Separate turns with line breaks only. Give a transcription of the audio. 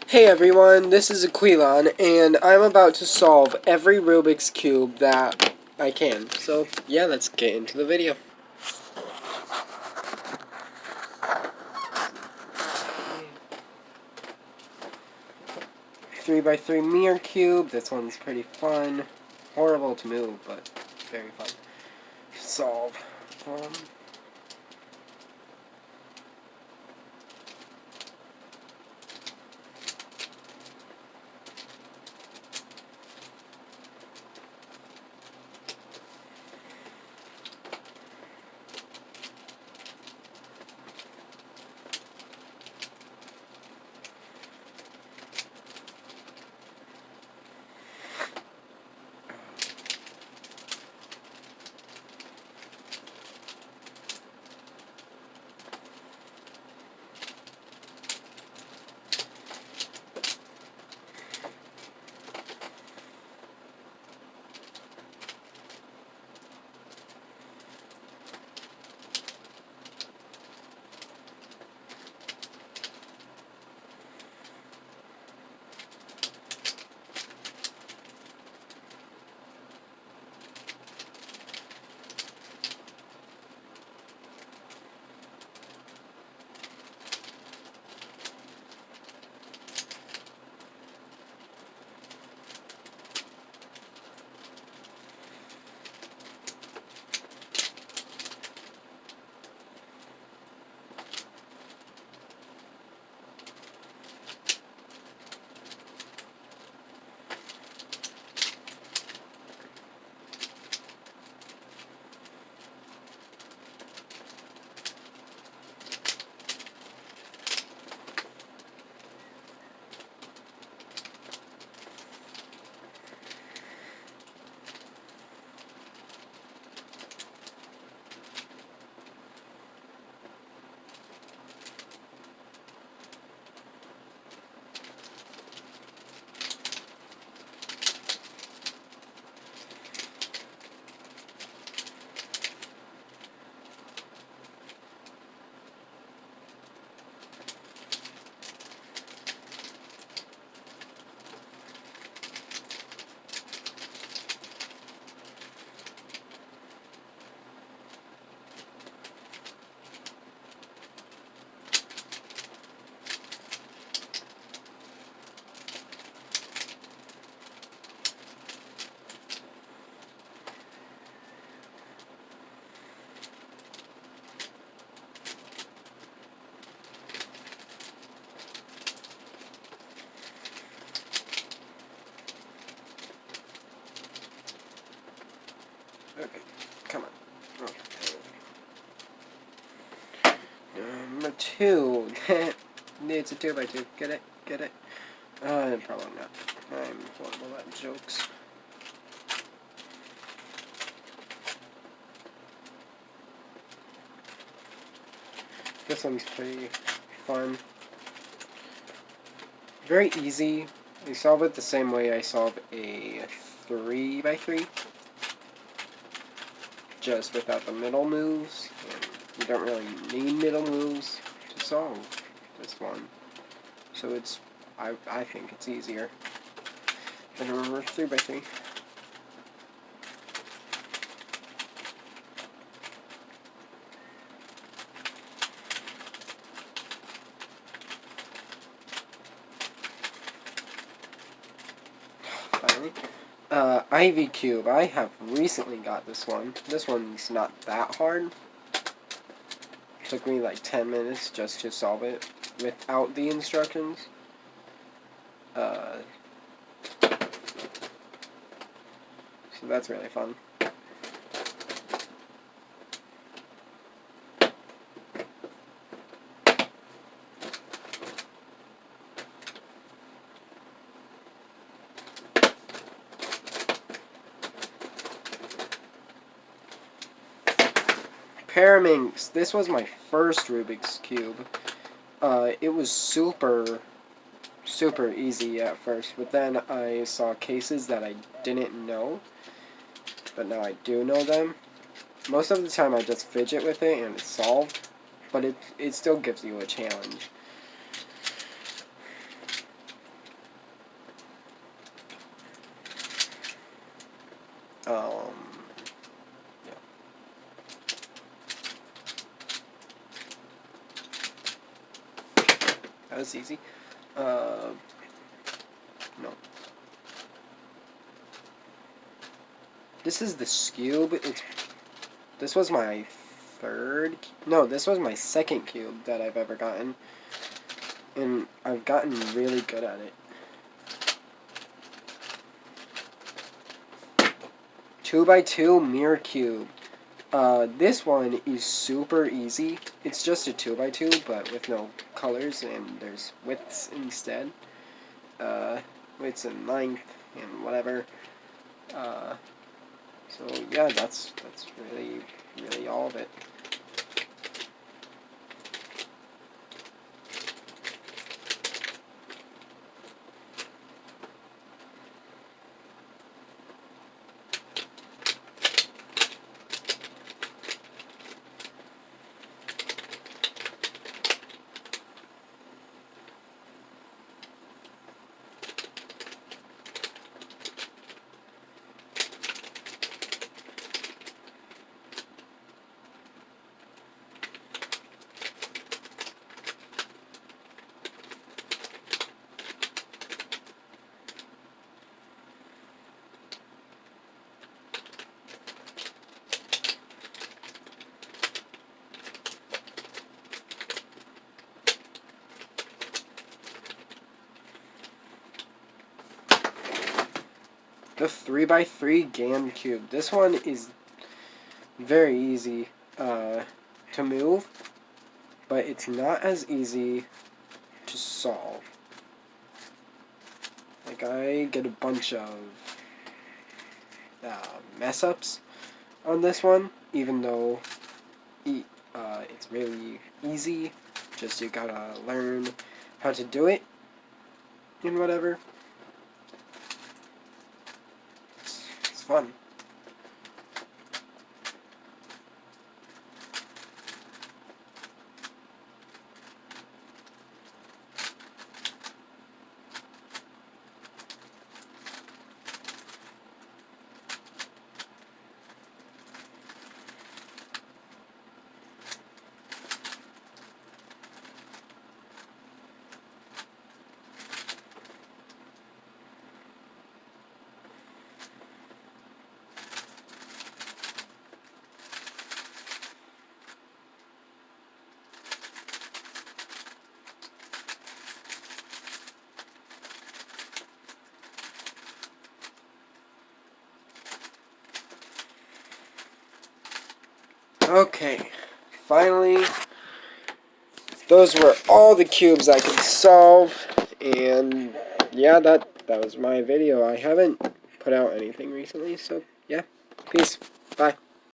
Hey everyone, this is Aquilon, and I'm about to solve every Rubik's Cube that I can. So, yeah, let's get into the video. Three by three mirror cube. This one's pretty fun. Horrible to move, but very fun to solve. Okay, come on. Okay. Number two. It's a 2 by 2. Get it? Get it? Probably not. I'm horrible at jokes. This one's pretty fun. Very easy. I solve it the same way I solve a 3 by 3, just without the middle moves. And you don't really need middle moves to solve this one. So it's, I think it's easier than a 3 by 3. Finally. Ivy Cube. I have recently got this one. This one's not that hard. Took me like 10 minutes just to solve it without the instructions. So that's really fun. Paraminx. This was my first Rubik's Cube. It was super easy at first, but then I saw cases that I didn't know, but now I do know them. Most of the time I just fidget with it and it's solved, but it still gives you a challenge. this easy. No. This is the cube. This was my this was my second cube that I've ever gotten. And I've gotten really good at it. 2x2 mirror cube. This one is super easy. It's just a 2x2, but with no colors, and there's widths instead. Widths and length and whatever. So yeah, that's really all of it. The 3x3 GAN cube. This one is very easy to move, but it's not as easy to solve. Like, I get a bunch of mess ups on this one, even though it's really easy. Just you gotta learn how to do it and whatever. It's fun. Okay, finally, those were all the cubes I could solve, and yeah, that was my video. I haven't put out anything recently, so yeah, peace, bye.